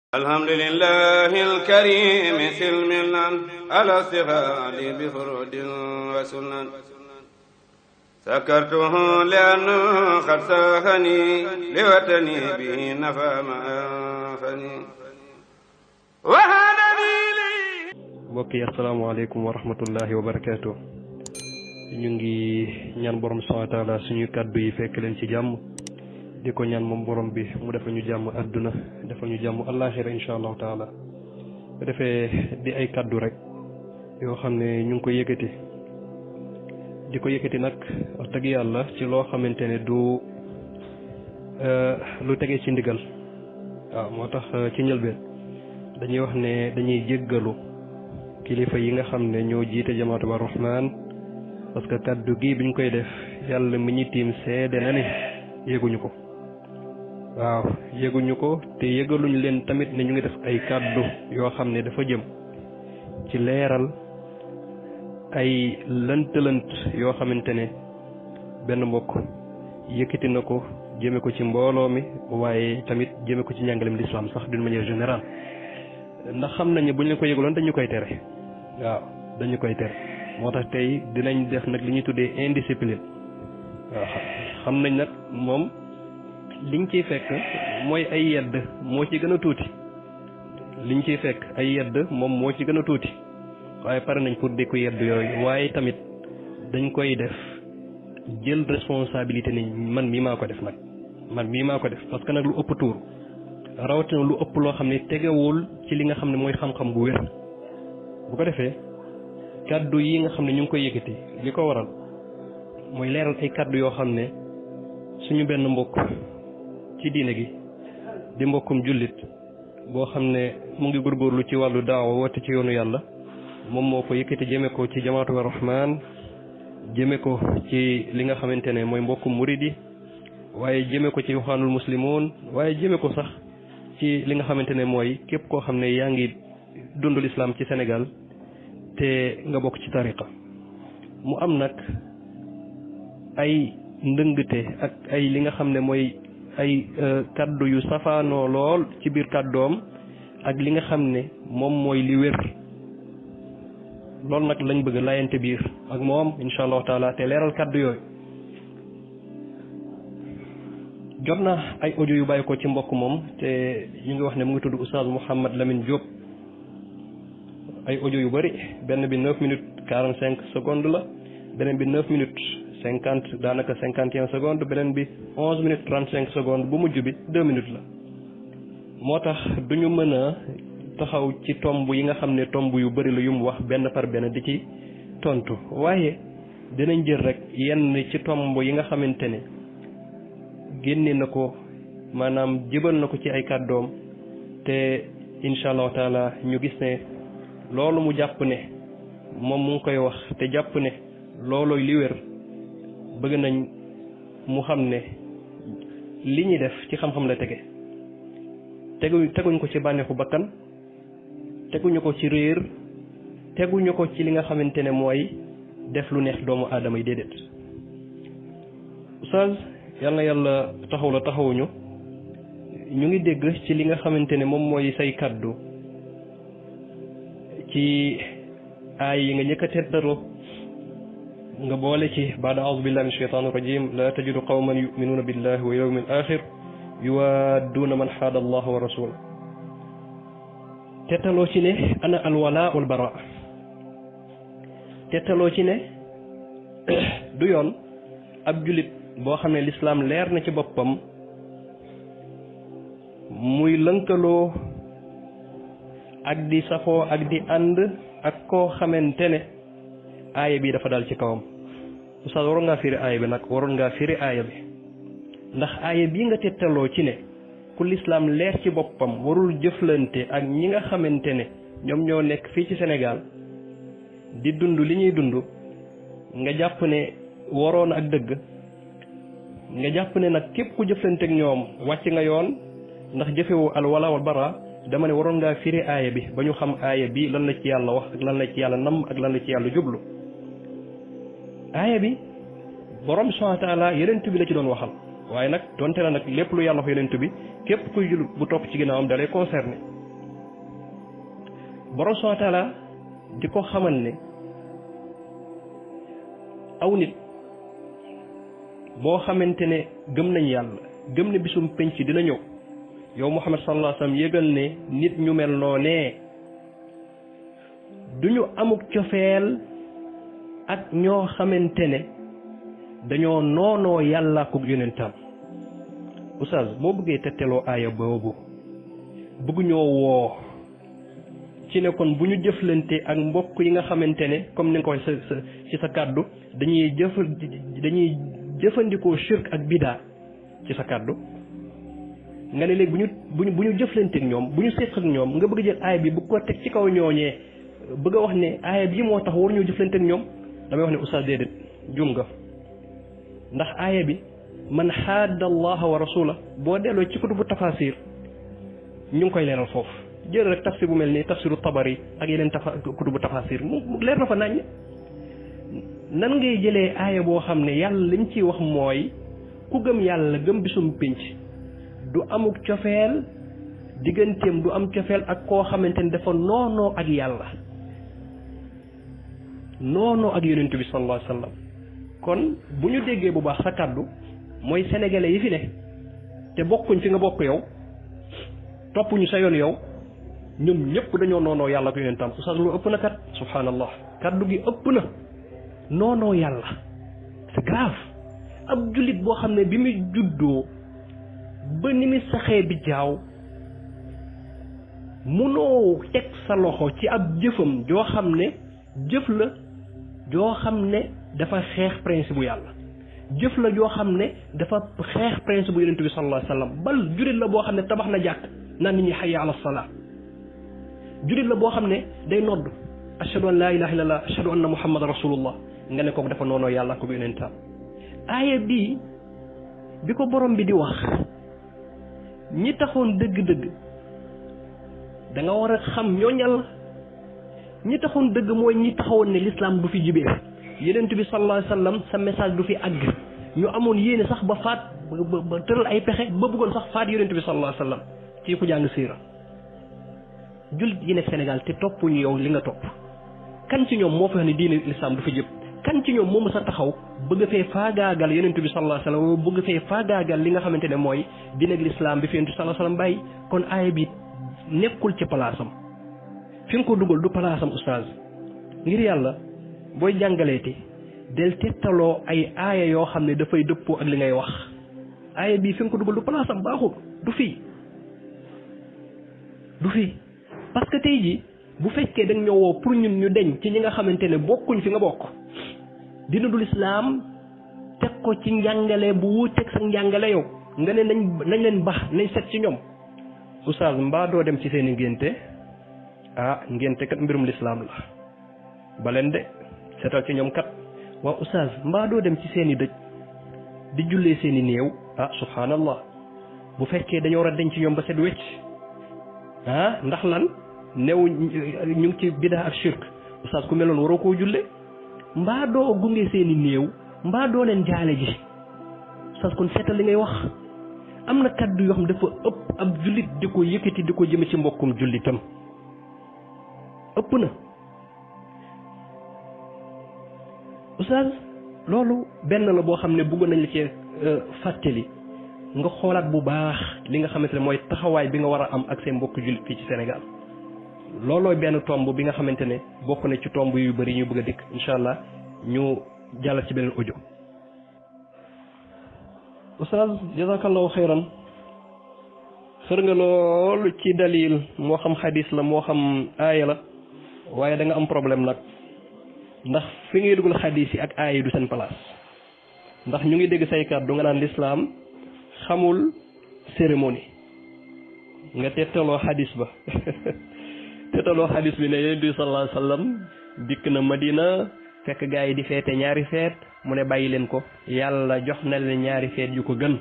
alhamdulillahi alkarim silmilan ala stighaali bi furudin wa sunan sakartuhu li'anna qad saxani liwatani bihi nafa ma anfani wa hadani li. mbokk yi asalaamaaleykum wa rahmatullahi wa barakaatu. ñu ngi ñaan borom subhaanahu wa taala suñu kàddu yi fekk leen ci jàmm di ko ñaan moom borom bi mu defal ñu jàmm adduna defal ñu jàmm àllaaxira insha allahu taala. bu defee di ay kàddu rek yoo xam ne ñu ngi ko yëkkati di ko yëkkati nag wax dëgg yàlla ci loo xamante ne du lu tegee ci ndigal waaw moo tax ci njëlbeen dañuy wax ne dañuy jéggalu kilifa yi nga xam ne ñoo jiite jamaatu ba rahmaan parce que kàddu gi biñ koy def yàlla mi ñu tiim seede na ne yéguñu ko waaw yéguñu ko te yégaluñ leen tamit ne ñu ngi def ay kàddu yoo xam ne dafa jëm ci leeral ay lënt-lënt yoo xamante ne benn mbokk yëkkati na ko jëme ko ci mbooloo mi waaye tamit jëme ko ci njàngalem l'islam sax d'une manière générale ndax xam nañ ne buñ leen ko yëgaloon dañu koy tere waaw dañu koy tere moo tax tey dinañ def nag li ñuy tuddee indiscipline waaw xam nañ nag moom liñ ciy fekk mooy ay yedd moo ci gën a tuuti liñ ciy fekk ay yedd moom moo ci gën a tuuti waaye pare nañ pour di ko yedd yooyu waaye tamit dañ koy def jël responsabilité ni man mii maa ko def nag man mii maa ko def parce que nag lu ëpp tuur rawatina lu ëpp loo xam ne tegewul ci li nga xam ne mooy xam-xam bu wér bu ko defee kàddu yi nga xam ne ñu ngi koy yëkkati li ko waral mooy leeral ay kàddu yoo xam ne suñu benn mbokk ci diine gi di mbokkum jullit boo xam ne mu ngi góorgóorlu ci wàllu daawa woote ci yoonu yàlla moom moo ko yëkkati jëme ko ci jamaatu rahmaan jëme ko ci li nga xamante ne mooy mbokkum muridi waaye jëme ko ci waxaanul muslimoon waaye jëme ko sax ci li nga xamante ne mooy képp koo xam ne yaa ngi dundul islam ci Sénégal te nga bokk ci tariqa mu am nag ay ndëngte ak ay li nga xam ne mooy ay kaddu yu safaanoo lool ci biir kaddoom ak li nga xam ne moom mooy li wér loolu nag lañ bëgg layante biir ak moom insha allahu taala te leeral kaddu yooyu. jot na ay audio yu bàyyi ko ci mbokk moom te ñu ngi wax ne mu ngi tudd Oustaz Mouhamed Lamine Diop ay audio yu bëri benn bi 9 minutes 45 secondes la beneen bi 9 minutes 50 daanaka 51 secondes beneen bi 11 minutes 35 secondes bu mujj bi 2 minutes la. moo tax du ñu mën a taxaw ci tomb yi nga xam ne tomb yu bëri la yu mu wax benn par benn di ci tontu waaye dinañ jël rek yenn ci tomb yi nga xamante ne génne na ko maanaam jëbal na ko ci ay kàddoom te incha allahu taala ñu gis ne loolu mu jàpp ne moom mu ngi koy wax te jàpp ne loolooy li wér bëgg nañ mu xam ne li ñuy def ci xam-xam la teguñ ko ci bànneexu bakkan teguñu ko ci réer teguñu ko ci li nga xamante ne mooy def lu neex doomu aadama yi déedéet. Oustaz yal na yàlla taxaw la taxawuñu ñu ngi dégg ci li nga xamante ne moom mooy say kaddu ci aay yi nga njëkk a teddaloo nga boole ci baada a'uuzu billahi min shaytaani rajim la tajidu qawman yu'minuuna billahi wa yawmil axir yuwaadduuna man xaada allah wa rasul tettaloo ci ne ana alwala wal bara tettaloo ci ne du yoon ab julit boo xam ne lislaam leer na ci boppam muy lënkaloo ak di safoo ak di ànd ak koo xamante ne aaya bi dafa dal ci kawam. Oustaz waroon ngaa firi aaya bi nag waroon ngaa firi aaya bi ndax aaya bii nga tettaloo ci ne ku lislaam leer ci boppam warul jëflante ak ñi nga xamante ne ñoom ñoo nekk fii ci Sénégal di dund li ñuy dund nga jàpp ne waroon ak dëgg nga jàpp ne nag képp ku jëflante ak ñoom wàcc nga yoon ndax jëfewu al wala wal bara dama ne waroon ngaa firi aaya bi ba ñu xam aaya bi lan la ci yàlla wax ak lan la ci yàlla nam ak lan la ci yàlla jublu. aaya bi borom subhanahu wa taala yonent bi la ci doon waxal waaye nag donte la nag lépp lu yàlla wax yonent bi képp kuy jul bu topp ci ginnaawam dalay concerné borom subhanahu wa taala di ko xamal ne aw nit boo xamante ne gëm nañ yàlla gëm ne bisum penc dina ñëw yow Muhammad sallallahu alayhi wa sallam yëgal ne nit ñu mel noonee du ñu amuk cofeel ak ñoo xamante ne dañoo noonoo yàlla ko yonentam oustaz boo bëggee tetteloo aaya boobu bëgg ñoo woo ci ne kon bu ñu jëflante ak mbokk yi nga xamante ne comme ni nga ko waxee ci sa kàddu dañuy jëfandikoo shirk ak bidaa ci sa kàddu nga ne léegi bu ñu jëflante ak ñoom bu ñu séq ak ñoom nga bëgg jël aaya bi bu ko teg ci kaw ñooñee bëgg a wax ne aaya bi moo tax waruñoo jëflante ak ñoom damay wax ne oustaz déedéet jum nga ndax aaya bi man xaadda allaha wa rasula boo delloo ci kutubu tafasir ñu ngi koy leeral foofu jël rek tafsir bu mel ni tafsiru tabari ak yeneen kutubu tafasir mu leer na fa naññ nan ngay jëlee aaya boo xam ne yàlla liñ ciy wax mooy ku gëm yàlla gëm bisum pénc du amuk cofeel digganteem du am cofeel ak koo xamante ne dafa noonoo ak yàlla noonoo ak yonent bi sallallahu alayhi wa sallam kon bu ñu déggee bu baax sa kàddu mooy sénégalais yi fi ne te bokkuñ fi nga bokk yow toppuñu sa yoon yow ñoom ñëpp dañoo noonoo yàlla ko yonentam oustaz lu ëpp na kat subhanallah kàddu gi ëpp na noonoo yàlla c'est grave ab jullit boo xam ne bi muy juddoo ba ni muy saxee bi jaaw munoo teg sa loxo ci ab jëfam joo xam ne jëf la joo xam ne dafa xeex principe bu yàlla jëf la joo xam ne dafa xeex principe bu yonent bi sallallahu alayhi wa sallam bal jullit la boo xam ne tabax na jàkk naan nit ñi hayya ala salaa jullit la boo xam ne day nodd ashhadu an laa ilaha illallah ashhadu anna muhammad rasulullah nga ne kooku dafa noonoo yàlla ko bi yonentam aaya bii bi ko borom bi di wax ñi taxoon dëgg-dëgg da nga war a xam ñooñal ñi taxoon dëgg mooy ñi taxawoon ne l'islam du fi jibee yonent bi sallallahu alayhi wa sallam sa message du fi àgg ñu amoon yéene sax ba faat ba tëral ay pexe ba bëggoon sax faat yonent bi sallallahu alayhi wa sallam ci ku jàng siira jullit yi nekk Sénégal te toppuñu yow li nga topp kan ci ñoom moo fi wax ne diine l'islam du fi jëpp kan ci ñoom moom sa taxaw bëgg fee faagaagal yonent bi sallallahu alayhi wa sallam bëgg fee faagaagal li nga xamante ne mooy diine ak l'islam bi fi yonent bi sallallahu alayhi wa sallam bàyyi kon aaya bi nekkul ci palaasam fi nga ko dugal du palaasam oustaz ngir yàlla booy jàngaleeti del tettaloo ay aaya yoo xam ne dafay dëppoo ak li ngay wax aaya bii fi nga ko dugal du palaasam baaxul du fii parce que tey jii bu fekkee dañ ñoo woo pour ñun ñu deñ ci ñi nga xamante ne bokkuñ fi nga bokk dina dul islaam teg ko ci njàngale bu wuuteeg sa njàngale yow nga ne nañ leen baax nañ set ci ñoom oustaz mbaa doo dem ci seeni ngénte ngénte kat mbirum lislaam la ba leen de setal ci ñoom kat waaw oustaz mbaa doo dem ci seeni dëj di jullee seeni néew subhanallah bu fekkee dañoo war a deñ ci ñoom ba set wecc ndax lan new ñu ngi ci bidaa ak shirk oustaz ku meloon waroo koo julle mbaa doo gunge seeni néew mbaa doo leen jaale ji oustaz kon seetal li ngay wax am na kaddu yoo xam dafa ëpp ab jullit di ko yëkkati di ko jëme ci mbokkum jullitam ëpp na oustaz loolu benn la boo xam ne bëgg nañ la ci fàttali nga xoolaat bu baax li nga xamante ne mooy taxawaay bi nga war a am ak seen mbokk jullit fii ci Sénégal loolooy benn tomb bi nga xamante ne bokk na ci tomb yu bëri ñu bëgg a dikk incha allah ñu jàllal ci beneen audio. oustaz jazakallahu xayran xër nga loolu ci dalil moo xam xadis la moo xam aaya la waaye da nga am problème nag ndax fi ngay dugal xadis yi ak aaya yi du seen place ndax ñu ngi dégg say kàddu nga naan lislaam xamul cérémonie nga tettaloo xadis ba tettaloo xadis bi ne yonent bi sallallahu alayhi wa sallam dikk na Madina fekk gaa yi di feete ñaari feet mu ne bàyyi leen ko yàlla jox na leen ñaari feet yu ko gën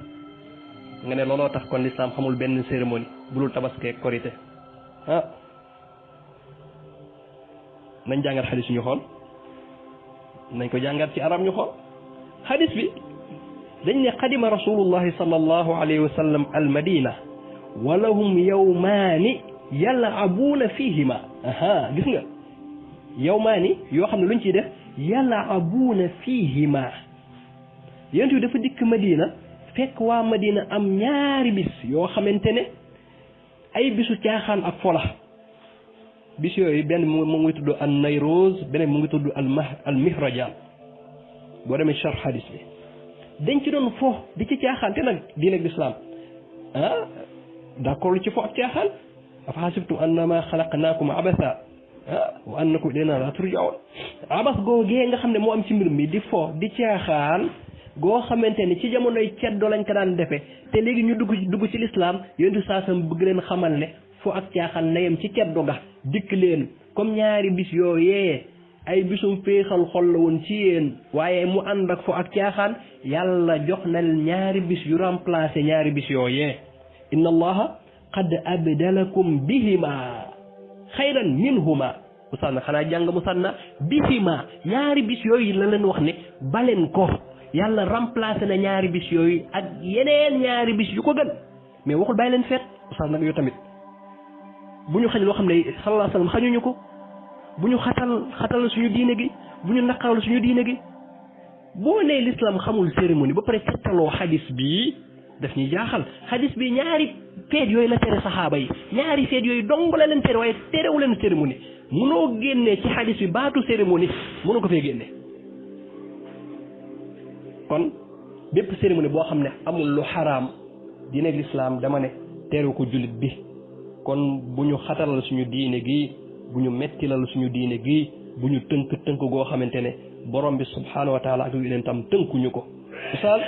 nga ne looloo tax kon lislaam xamul benn cérémonie bulul tabaski ak korité nañ jàngat xadis ñu xool nañ ko jàngat ci arab ñu xool xadis bi dañ ne qadima rasulullahi sallallahu alayhi wa sallam al madina wa lahum yawmaani yal'abuuna fiihima aha gis nga yawmaani yoo xam ne luñ ciy def yal'abuuna fiihima yonent bi dafa dikk Madina fekk waa Madina am ñaari bis yoo xamante ne ay bisu caaxaan ak fola bis yooyu benn mu ngi tudd an Nayroz beneen mu ngi tudd al Mihrajaan boo demee sharh hadis bi dañ ci doon fo di ci caaxaan te nag diine ak lislaam d'accord ci fo ak caaxaan afa hasibtum annama xalaqnaakum abasa wa annakum ilayna la turja'un abas googee nga xam ne moo am ci mbir mi di fo di caaxaan goo xamante ni ci jamonoy ceddo lañ ko daan defee te léegi ñu dugg ci lislaam yontu saasam bëgg leen xamal ne fo ak caaxaan na yem ci ceddo ga dikk leen comme ñaari bis yooyee ay bisum féexal xol la woon ci yéen waaye mu ànd ak fo ak caaxaan yàlla jox na ñaari bis yu remplacé ñaari bis yooyee inna allaha qad abdalakum bihima xayran minhuma musanna xanaa jàng musanna bihima ñaari bis yooyu la leen wax ne baleen ko yàlla remplacé na ñaari bis yooyu ak yeneen ñaari bis yu ko gën mais waxul bàyyi leen feet oustaz nag yow tamit bu ñu xañ loo xam ne sallallahu alayhi wa sallam xañuñu ko bu ñu xatal suñu diine gi bu ñu naqaral suñu diine gi boo nee l'islam xamul cérémonie ba pare tegtaloo xadis bii daf ñuy jaaxal xadis bi ñaari feet yooyu la tere saxaaba yi ñaari feet yooyu dong la leen tere waaye terewu leen cérémonie mënoo génnee ci xadis bi baatu cérémonie mënoo ko fee génne kon bépp cérémonie boo xam ne amul lu xaraam diine l'islam dama ne terew ko jullit bi kon bu ñu xatalal suñu diine gi bu ñu mettilal suñu diine gi bu ñu tënk goo xamante ne borom bi subhaanahu wa taala ak yu leen tam tënkuñu ko oustaz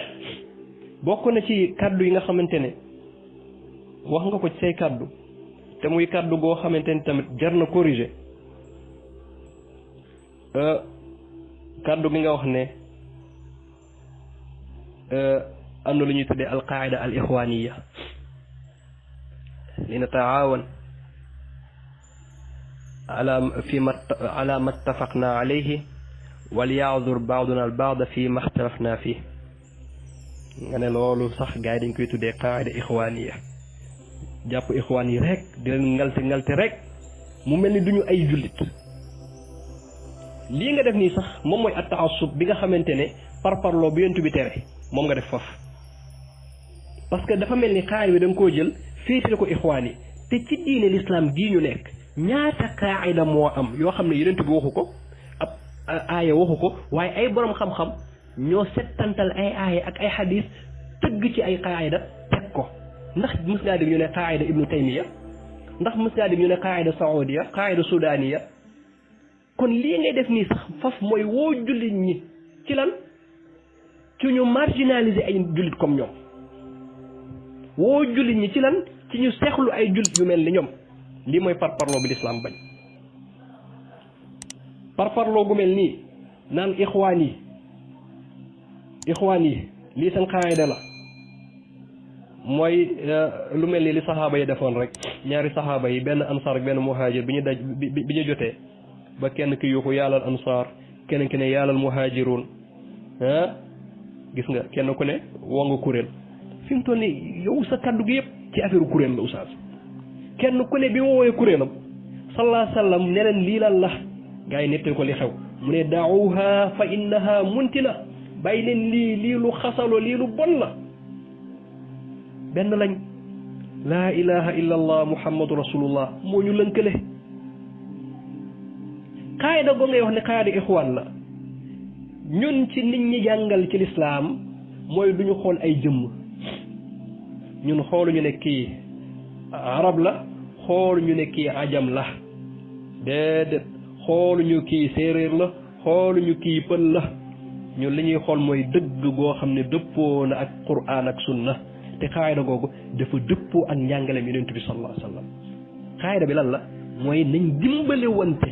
bokk na ci kaddu yi nga xamante ne wax nga ko ci say kaddu te muy kaddu goo xamante ne tamit jar na corriger kaddu gi nga wax ne am na lu ñuy tuddee alqaida al ixwaaniya li nataawan ala ma ttafaqna alayhi wal ya'zur ba'duna al ba'da fi ma ixtalafna fii nga ne loolu sax gars yi dañ koy tuddee qaida ixwaaniya jàpp ixwaan yi rek di leen ngalte rek mu mel ni duñu ay jullit lii nga def nii sax moom mooy at-ta'assub bi nga xamante ne parparloo bi yonent bi tere moom nga def foofu parce que dafa mel ni qaida bi da nga koo jël féetale ko ixwaan yi te ci diine l'islam gii ñu nekk ñaata qaida moo am yoo xam ne yonent bi waxu ko ab aaya waxu ko waaye ay borom xam-xam ñoo settantal ay aaya ak ay xadis tëgg ci ay qaida teg ko ndax mës ngaa dem ñu ne qaida ibnu taymiya ndax mës ngaa dem ñu ne qaida saoudia qaida soudaniya kon lii ngay def nii sax faf mooy woo jullit ñi ci lan ci ñu marginaliser ay jullit comme ñoom woo jullit ñi ci lan ci ñu seexlu ay jullit yu mel ni ñoom lii mooy parparloo bi lislaam bañ parparloo gu mel nii naan ixwaan yi lii seen qaida la mooy lu mel ni li saxaaba yi defoon rek ñaari saxaaba yi benn ansaar ak benn muhaajir bi ñu jotee ba kenn ki yuuxu yàllal ansaar kenn ki ne yàllal muhaajiruun gis nga kenn ku ne woo nga kuréel fi mu toll nii yow sa kaddu gi yëpp ci affaire kuréel la oustaz kenn ku ne bi mu woowee kuréelam sallallahu alayhi wa sallam ne leen lii lan la gars yi nettali ko li xew mu ne daawuha fa innaha muntina bàyyi leen lii lu xasalo lii lu bon la benn lañ laa ilaha illa allah muhammadu rasulullah moo ñu lënkale qaayida goo ngay wax ne qaayida ixwaan la ñun ci nit ñi jàngal ci lislaam mooy duñu xool ay jëmm ñun xooluñu ne kii arab la xooluñu ne kii ajam la déedéet xooluñu kii séeréer la xooluñu kii pël la ñun li ñuy xool mooy dëgg goo xam ne dëppoo na ak quraan ak sunna te xaayida googu dafa dëppoo ak njàngaleem yonent bi sallallahu alayhi wa sallam xaayida bi lan la mooy nañ dimbale wante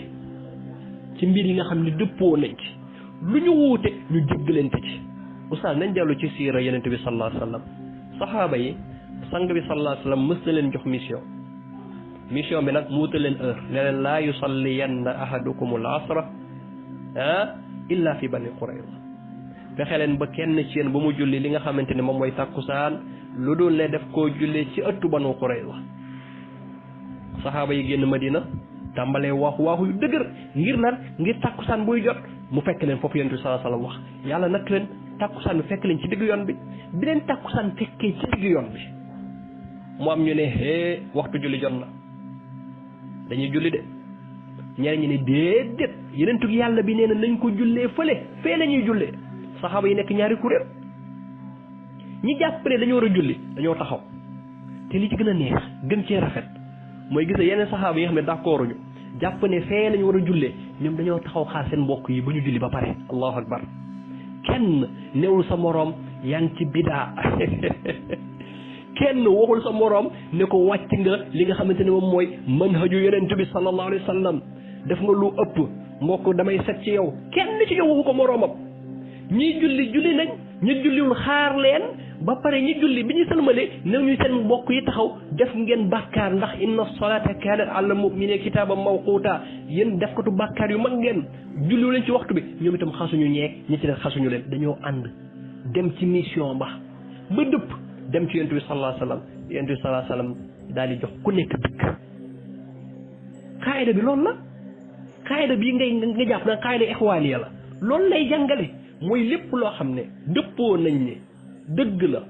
ci mbir yi nga xam ne dëppoo nañ ci lu ñu wuute ñu jéggalante ci oustaz nañ dellu ci siira yonent bi sallallahu alayhi wa sallam saxaaba yi sang bi sallallahu alayhi wa sallam mës na leen jox mission bi nag mu wutal leen heure ne leen laa yusalliyanna ahadukumul asra illa fi bani qurayza fexe leen ba kenn ci yéen ba mu julli li nga xamante ne moom mooy tàkkusaan lu dul ne def koo jullee ci ëttu banu qurayza saxaaba yi génn Madina tàmbalee waaxu yu dëgër ngir lan ngir tàkkusaan buy jot mu fekk leen foofu yonent bi sallallahu alayhi wasallam wax yàlla nag leen tàkkusaan bi fekk leen ci diggu yoon bi leen tàkkusaan fekkee ci diggu yoon bi mu am ñu ne hee waxtu julli jot na dañuy julli de ñeneen ñi ne déedéet yonentu yàlla bi nee na nañ ko jullee fële fee lañuy jullee saxaaba yi nekk ñaari kuréel ñi jàpp ne dañoo war a julli dañoo taxaw te li ci gën a neex gën cee rafet mooy gis yeneen saxaaba yi nga xam ne d'accorduñu jàpp ne fee lañu war a jullee ñoom dañoo taxaw xaar seen mbokk yi ba ñu julli ba pare allahu akbar kenn newul sa moroom yaa ngi ci bidaa kenn waxul sa moroom ne ko wàcc nga li nga xamante ne moom mooy manhaju yonent bi sallallahu alayhi wa sallam def nga lu ëpp mbokk damay set ci yow kenn ci yow waxu ko moroomam ñii julli nañ ñu julliwul xaar leen ba pare ñi julli bi ñu sëlmale new ñu seen mbokk yi taxaw def ngeen bàkkaar ndax inna salata kanat ala mu'minina kitaban mawquta yéen def katu bàkkaar yu mag ngeen julliwu leen ci waxtu bi ñoom itam xasuñu ñeeg ñi ci def xasuñu leen dañoo ànd dem ci mission ba dëpp dem ci yonent bi sallallahu alayhi wasallam yonent bi sallallahu alayhi wasallam daal di jox ku nekk dëkk xaayida bi loolu la xaayida bii nga jàpp na xaayida ixwaaniya la loolu lay jàngale mooy lépp loo xam ne dëppoo nañ ne dëgg la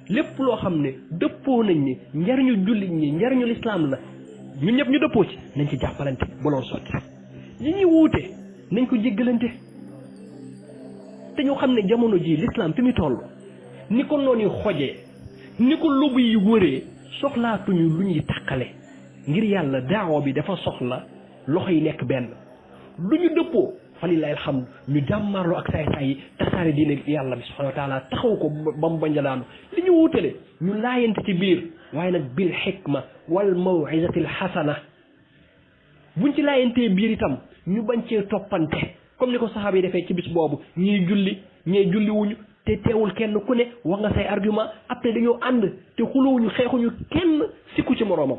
lépp loo xam ne dëppoo nañ ne njariñu jullit ñi njariñu lislaam la ñun ñëpp ñu dëppoo ci nañ ci jàppalante ba loolu sotti yi ñuy wuute nañ ko jéggalante te ñu xam ne jamono ji lislaam fi mu toll ni ko noonu xojee ni ko lobu yi wëree soxlaatuñu lu ñuy tàqale ngir yàlla daawa bi dafa soxla loxo yi nekk benn lu ñu dëppoo falilahi alhamdu ñu jàmmarloo ak saay-saay yi tasaare diine yàlla bi subhanahu wa taala taxaw ko ba mu bañ a daanu li ñu wutale ñu laayante ci biir waaye nag bil xikma wal mawizati al xasana buñ ci laayantee biir itam ñu bañ cee toppante comme ni ko saxaaba yi defee ci bis boobu ñii julli ñee julli wuñu te teewul kenn ku ne wax nga say argument après dañoo ànd te xulowuñu xeexuñu kenn sikku ci moroomam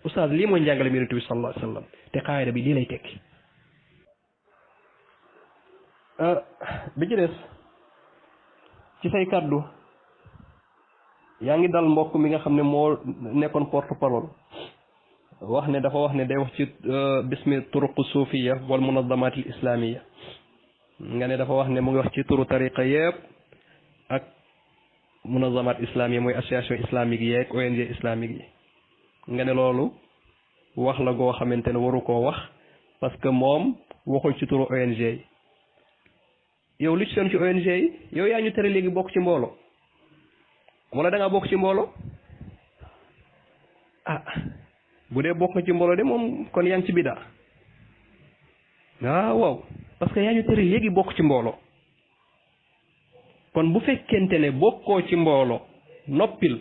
oustaz lii mooy njàngale mi Yonent bi sallallahu alayhi wa sallam te xaayida bi lii lay tekki bi ci des ci say kàddu yaa ngi dal mbokk mi nga xam ne moo nekkoon porte-parole wax ne dafa wax ne day wax ci bismi turuq suufiya wal munazamaat al islamiya nga ne dafa wax ne mu ngi wax ci turu tariqa yëpp ak munazamaat islamiya mooy association islamique yeeg ONG islamique yi nga ne loolu wax la goo xamante ne waru koo wax parce que moom waxul ci turu ONG yi yow lu ci soon ci ONG yi yow yaa ñu tere léegi bokk ci mbooloo wala da ngaa bokk ci mbooloo bu dee bokk nga ci mbooloo de moom kon yaa ngi ci bidaa waaw parce que yaa ñu tere léegi bokk ci mbooloo kon bu fekkente ne bokkoo ci mbooloo noppil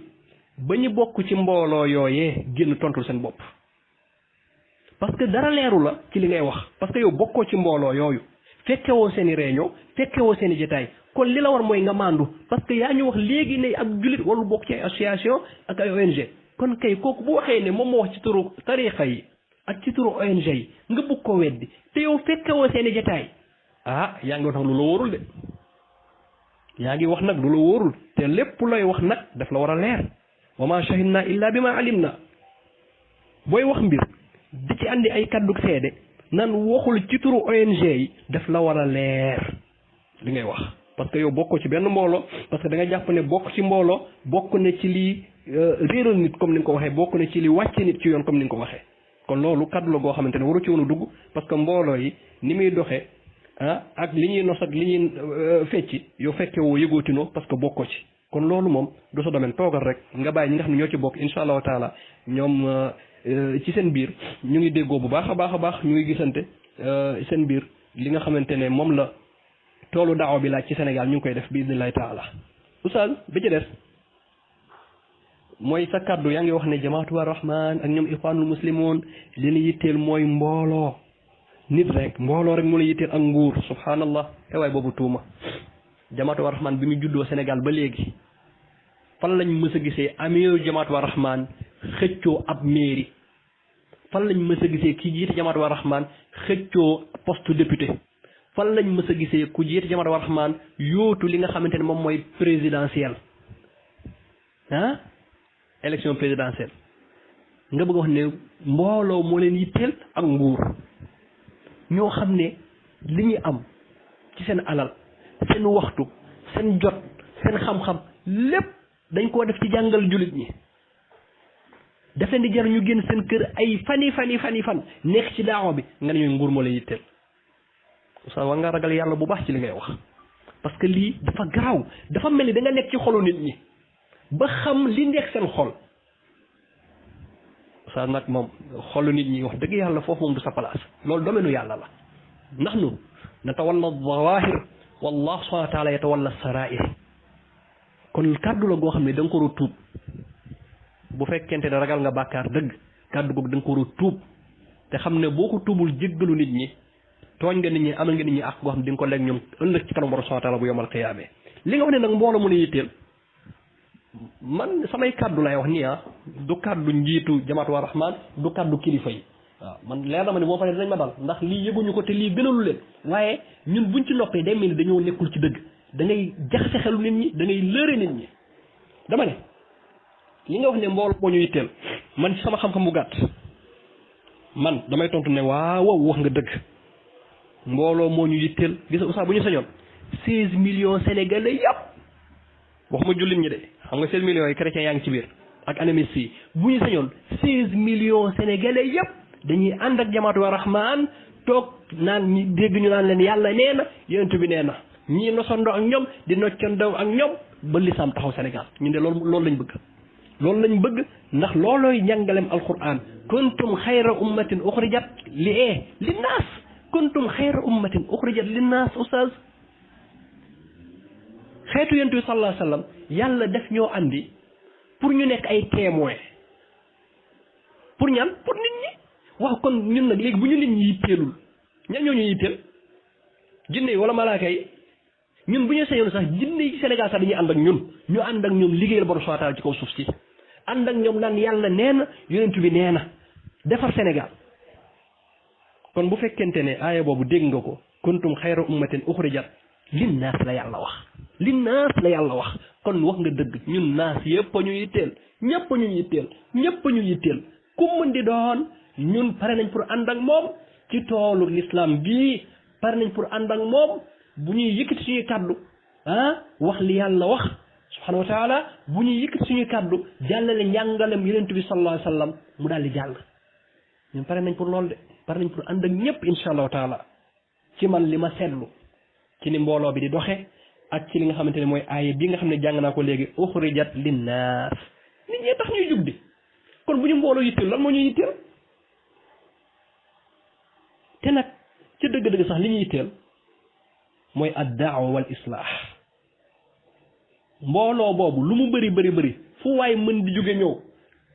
ba ñu bokk ci mbooloo yooyee génn tontul seen bopp parce que dara leeru la ci li ngay wax parce que yow bokkoo ci mbooloo yooyu fekkewoo seen i réunion fekkewoo seen i jotaay kon li la war mooy nga maandu parce que yaa ñu wax léegi ne ab jullit warul bokk ci ay association ak ay ONG kon kay kooku bu waxee ne moom moo wax ci turu tariqa yi ak ci turu ONG yi nga bëgg ko weddi te yow fekkewoo seen i jotaay yaa ngi wax nag lu la wóorul de yaa ngi wax nag lu la wóorul te lépp looy wax nag daf la war a leer wa ma shahidna illa bi ma alim na booy wax mbir di ci andi ay kaddu seede nan waxul ci turu ONG yi daf la war a leer li ngay wax parce que yow bokkoo ci benn mbooloo parce que da nga jàpp ne bokk ci mbooloo bokk na ci li réeral nit comme ni nga ko waxee bokk na ci li wàcce nit ci yoon comme ni nga ko waxee kon loolu kaddu la goo xamante ne waru ci woon a dugg parce que mbooloo yi ni muy doxee ak li ñuy nos ak li ñuy fecci yow fekke woo yëgootinoo parce que bokkoo ci kon loolu moom du sa domaine toogal rek nga bàyyi ñi nga xam ne ñoo ci bokk insha allahu taala ñoom ci seen biir ñu ngi déggoo bu baax a baax ñu ngi gisante seen biir li nga xamante ne moom la toolu daawa bi laaj ci Sénégal ñu ngi koy def bi idnillahi taala oustaz bi ci des mooy sa kaddu yaa ngi wax ne jamaatu wa rahman ak ñoom ixwaanul muslimoon li ñu yitteel mooy mbooloo nit rek mbooloo rek mu la yitteel ak nguur subhanallah te waay boobu tuuma jamaatu wa rahman bi mu juddoo Sénégal ba léegi fan lañ mës a gisee amiru jamaatu wa rahman xëccoo ab mairie fan lañ mës a gisee ki jiite jamaatu wa rahman xëccoo poste député fan lañ mës a gisee ku jiite jamaatu wa rahman yootu li nga xamante ne moom mooy présidentielle élection présidentielle nga bëgg wax ne mbooloo moo leen yitteel ak nguur ñoo xam ne li ñu am ci seen alal seen waxtu seen jot seen xam-xam lépp dañ koo def ci jàngal jullit ñi daf leen di jar ñu génn seen kër ay fan nekk ci daawa bi nga ne ñooy nguur moo leen yitteel oustaz war nga ragal yàlla bu baax ci li ngay wax parce que lii dafa garaaw dafa mel ni da nga nekk ci xolu nit ñi ba xam li nekk seen xol oustaz nag moom xolu nit ñi wax dëgg yàlla foofu moom du sa place loolu domaine yàlla la nahnu natawalla zawahir wallahu subhanahu wa taala yatawalla sarair kon kàddu la goo xam ne da nga ko war a tuub bu fekkente ne ragal nga bàkkaar dëgg kàddu googu da nga ko war a tuub te xam ne boo ko tuubul jéggalu nit ñi tooñ nga nit ñi amal nga nit ñi ak goo xam ne di nga ko leeg ñoom ëllëg ci kanam borom subhanahu wa taala bu yomal qiyaamee li nga wax ne nag mbooloo mu ne yitteel man samay kàddu lay wax nii du kàddu njiitu jamaatu wa rahmaan du kàddu kilifa yi waaw man leer na ma ne boo paree dinañ ma dal ndax lii yëguñu ko te lii gënalu leen waaye ñun buñ ci noppee day mel ni dañoo nekkul ci dëgg da ngay jaxase xelu nit ñi da ngay lëre nit ñi dama ne li nga wax ne mbooloo moo ñu yitteel man ci sama xam-xam bu gàtt man damay tontu ne waaw wax nga dëgg mbooloo moo ñu yitteel gis nga oustaz bu ñu sañoon 16 millions sénégalais yëpp waxuma jullit ñi de xam nga 16 millions yi chrétiens yaa ngi ci biir ak animistes yi bu ñu sañoon 16 millions sénégalais yëpp dañuy ànd ak jamaatu wa rahmaan toog naan ñi dégg ñu naan leen yàlla nee na yonent bi nee na ñii nosandoo ak ñoom di noccandoo ak ñoom ba lislaam taxaw Sénégal ñun de loolu lañ bëgg loolu lañ bëgg ndax loolooy njàngalem alquran kuntum xayra ummatin uxrijat linnaas kuntum xayra ummatin uxrijat linnaas oustaz xeetu yonent bi sallallahu alayhi wa sallam yàlla def ñoo andi pour ñu nekk ay témoin pour ñan pour nit ñi wax kon ñun nag léegi bu ñu nit ñi yitteelul ñan ñoo ñu yitteel jinne yi wala malaaka yi ñun bu ñu sañoon sax jinne yi Sénégal sax dañuy ànd ak ñun ñu ànd ak ñoom liggéeyal borom subhanahu wa taala ci kaw suuf si ànd ak ñoom naan yàlla nee na yonent bi nee na defar Sénégal kon bu fekkente ne aaya boobu dégg nga ko kuntum xayra ummatin uxrijat linnaas la yàlla wax linnaas la yàlla wax kon wax nga dëgg ñun naas yëpp a ñu yitteel ñëpp a ñu yitteel ñëpp a ñu yitteel ku mën di doon ñun pare nañ pour ànd ak moom ci toolu l'islam bii pare nañ pour ànd ak moom bu ñuy yëkkati suñuy kàddu wax li yàlla wax subhanahu wa taala bu ñuy yëkkati suñuy kàddu jàllale njàngalem yonent bi sallallahu alayhi wa sallam mu daal di jàll ñun pare nañ pour loolu de pare nañ pour ànd ak ñëpp insha allahu taala ci man li ma seetlu ci ni mbooloo bi di doxe ak ci li nga xamante ne mooy aaya bi nga xam ne jàng naa ko léegi uxrijat linnaas nit ñee tax ñuy jug di kon bu ñu mbooloo yitteel lan moo ñu yitteel te nag ci dëgg-dëgg sax li ñu yitteel mooy ad daawa wal islaax mbooloo boobu lu mu bëri fu waay mën di jóge ñëw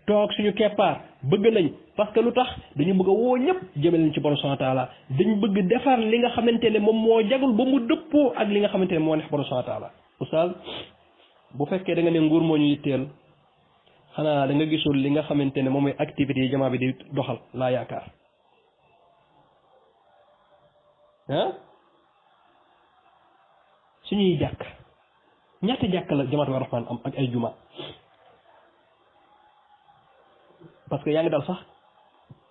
toog suñu keppaar bëgg nañ parce que lu tax dañu bëgg a woo ñëpp jëme leen ci borom subhanahu wa taala dañ bëgg defar li nga xamante ne moom moo jagul ba mu dëppoo ak li nga xamante ne moo neex borom subhanahu wa taala oustaz bu fekkee da nga ne nguur moo ñu yitteel xanaa da nga gisul li nga xamante ne moom mooy activités yi jamaa bi di doxal laa yaakaar suñuy jàkk ñaata jàkk la jamaatu wa rahmaan am ak ay juma parce que yaa ngi dal sax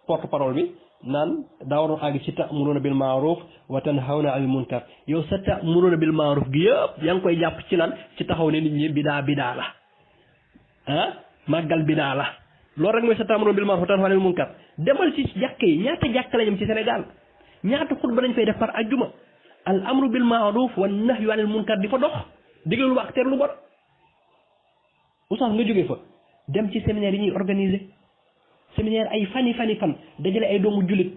porte parole bi naan daa waroon àgg ci ta'muruuna bil ma'ruuf wa tanhawna anil munkar yow sa ta'muruuna bil ma'ruuf gi yëpp yaa ngi koy jàpp ci lan ci taxaw ne nit ñi bidaa la màggal bidaa la loolu rek mooy sa ta'muruuna bil ma'ruuf wa tanhawna anil munkar demal ci jàkk yi ñaata jàkk lañu ci Sénégal ñaata xutba lañ fay def par ajjuma al amru bil ma'ruuf wa nahyu anil munkar di fa dox digle lu baax tere lu bon oustaz nga jógee fa dem ci séminaire yi ñuy organiser séminaire ay fan dajale ay doomu jullit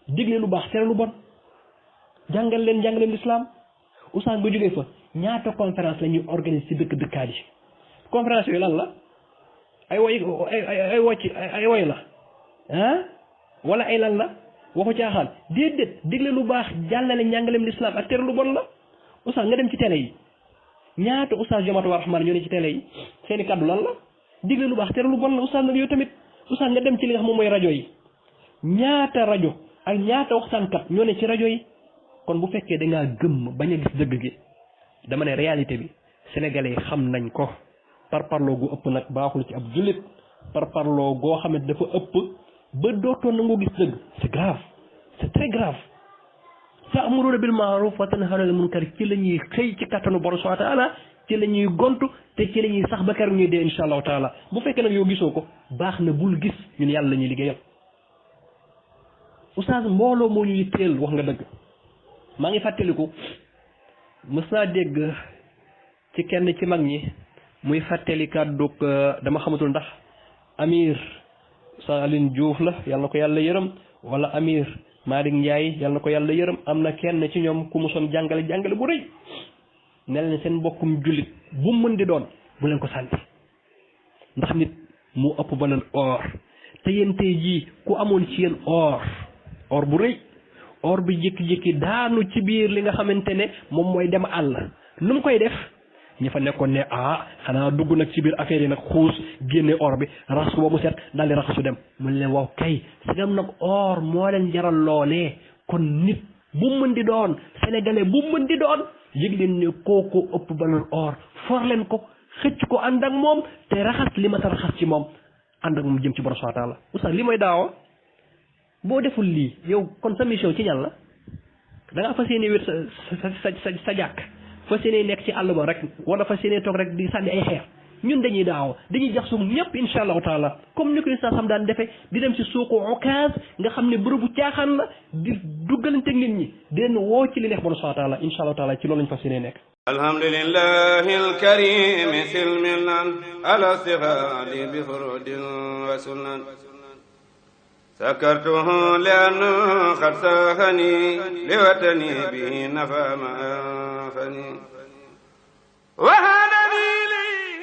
digle lu baax tere lu bon jàngal leen l'islam oustaz nga jógee fa ñaata conférence la ñuy organiser ci dëkkaat yi conférence yooyu lan la ay woy la wala ay lan la waxu caaxaan déedéet digle lu baax jàllale njàngaleem l'islam ak tere lu bon la oustaz nga dem ci télé yi ñaata oustaz jamaatu wa rahmaan ñoo ne ci télé yi seeni kàddu lan la digle lu baax tere lu bon la oustaz nag yow tamit oustaz nga dem ci li nga xam moom mooy rajo yi ñaata rajo ak ñaata waxtaankat ñoo ne ci rajo yi kon bu fekkee da ngaa gëmm bañ a gis dëgg gi dama ne réalité bi sénégalais yi xam nañ ko par parloo gu ëpp nag baaxul ci ab jullit par parloo goo xamante dafa ëpp ba dootoo nangoo gis dëgg c'est grave c'est très grave ta'muruna bil ma'ruf wa tanhawna 'anil munkar ci la ñuy xëy ci kattanu borom subhanahu wa ta'ala ci la ñuy gontu te ci la ñuy sax ba keroog ñuy dee insha allahu taala bu fekkee nag yow gisoo ko baax na bul gis ñun yàlla la ñuy liggéeyal oustaz mbooloo moo ñu yitteel wax nga dëgg maa ngi fàttaliku mës naa dégg ci kenn ci mag ñi muy fàttali kàddug dama xamatul ndax Amir sa Aline Diouf la yàlla na ko yàlla yërëm wala Amir Malick Ndiaye yàlla na ko yàlla yërëm am na kenn ci ñoom ku mu son jàngale bu rëy ne leen seen mbokkum jullit bu mu mën di doon bu leen ko sànni ndax nit mu ëpp valeur or te yéen tey jii ku amoon ci yéen or bu rëy or bi jékki-jékki daanu ci biir li nga xamante ne moom mooy dem àll nu mu koy def ñi fa nekkoon ne xanaa dugg nag ci biir affaire yi nag xuus génne or bi raxas ko ba mu set daal di raxasu dem mu leen waaw kay sigam nag or moo leen jaral loolee kon nit bu mën di doon sénégalais bu mën di doon yëg leen ne kooku ëpp valeur or for leen ko xëcc ko ànd ak moom te raxas li ma ta raxas ci moom ànd ak moom jëm ci borom subhanahu wa ta'ala oustaz li mooy daawa boo deful lii yow kon sa mission ci ñan la da ngaa fas yéene wér sa jàkk fas yéene nekk ci àll ba rek wala fas yéene toog rek di sànni ay xeer ñun dañuy daaw dañuy jax suuf ñëpp insha allahu taala comme ni ko sa sam daan defee di dem ci suuqu Okaz nga xam ne bërëbu caaxaan la di duggalante nit ñi di leen woo ci li neex borom subhanahu wa taala insha allahu taala ci loolu lañ fas yéene nekk alhamdulillahi alkarim silmilan ala sihadi bi furudin wa sunan sakartuhu li'anna qad sahani liwatani bihi nafa ma anfani